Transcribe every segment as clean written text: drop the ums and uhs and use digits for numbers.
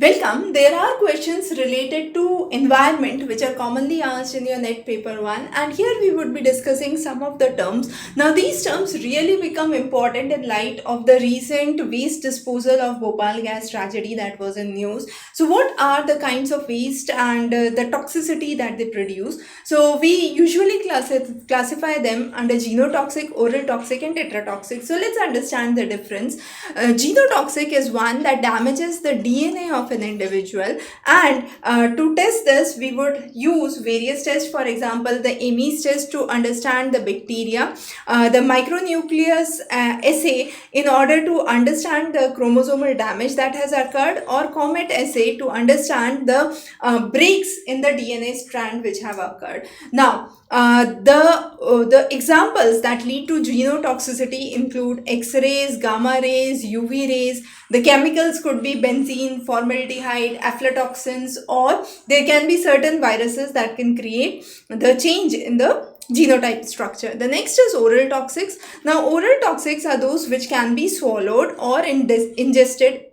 Welcome. There are questions related to environment which are commonly asked in your NET paper 1, and here we would be discussing some of the terms. Now these terms really become important in light of the recent waste disposal of Bhopal gas tragedy that was in news. So what are the kinds of waste and the toxicity that they produce? So we usually classify them under genotoxic, oral toxic and tetratoxic. So let's understand the difference. Genotoxic is one that damages the DNA of an individual, and to test this we would use various tests. For example, the Ames test to understand the bacteria, the micronucleus assay in order to understand the chromosomal damage that has occurred, or Comet assay to understand the breaks in the DNA strand which have occurred. Now the examples that lead to genotoxicity include X-rays, gamma rays, UV rays. The chemicals could be benzene, formaldehyde, aflatoxins, or there can be certain viruses that can create the change in the genotype structure. The next is oral toxics. Now oral toxics are those which can be swallowed or ingested,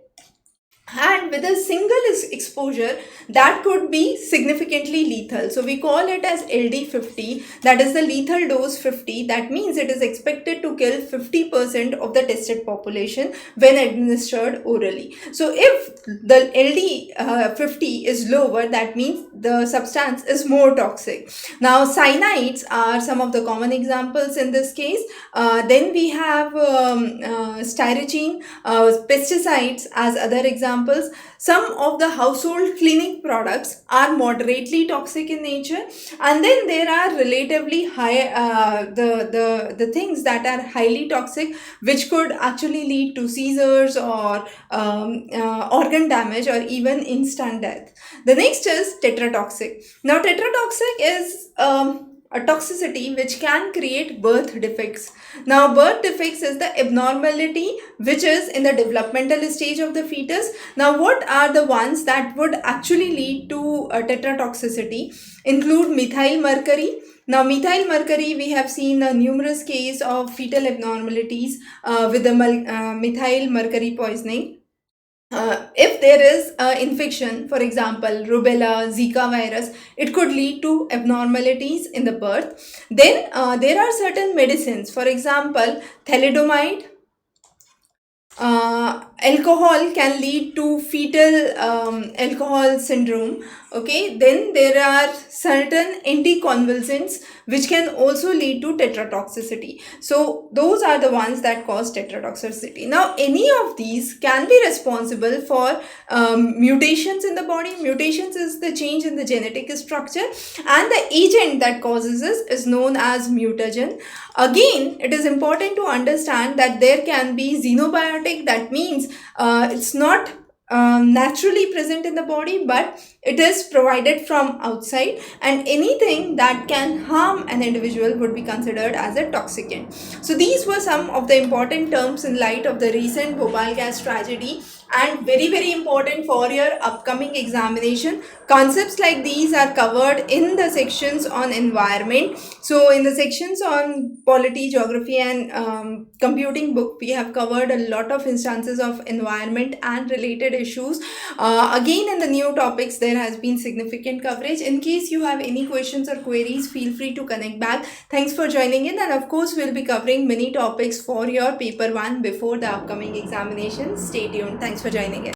and with a single exposure that could be significantly lethal. So we call it as LD50, that is the lethal dose 50. That means it is expected to kill 50% of the tested population when administered orally. So if the LD50 is lower, that means the substance is more toxic. Now cyanides are some of the common examples in this case. Then we have styrene, pesticides as other examples. Some of the household cleaning products are moderately toxic in nature, and then there are relatively high the things that are highly toxic, which could actually lead to seizures or organ damage or even instant death. The next is tetratoxic. Now tetratoxic is a toxicity which can create birth defects. Now birth defects is the abnormality which is in the developmental stage of the fetus. Now what are the ones that would actually lead to tetratoxicity? Include methyl mercury. Now methyl mercury, we have seen numerous cases of fetal abnormalities with the methyl mercury poisoning. If there is infection, for example rubella, Zika virus, it could lead to abnormalities in the birth. Then there are certain medicines, for example thalidomide. Alcohol can lead to fetal alcohol syndrome. Okay, then there are certain anticonvulsants which can also lead to tetratoxicity. So those are the ones that cause tetratoxicity. Now any of these can be responsible for mutations in the body. Mutations is the change in the genetic structure, and the agent that causes this is known as mutagen. Again, it is important to understand that there can be xenobiotic. That means it's not naturally present in the body, but it is provided from outside, and anything that can harm an individual would be considered as a toxicant. So these were some of the important terms in light of the recent Bhopal gas tragedy, and very important for your upcoming examination. Concepts like these are covered in the sections on environment. So in the sections on polity, geography and computing book, we have covered a lot of instances of environment and related issues. Again, in the new topics there has been significant coverage. In case you have any questions or queries, feel free to connect back. Thanks for joining in, and of course we'll be covering many topics for your paper 1 before the upcoming examination. Stay tuned. Thanks for joining in.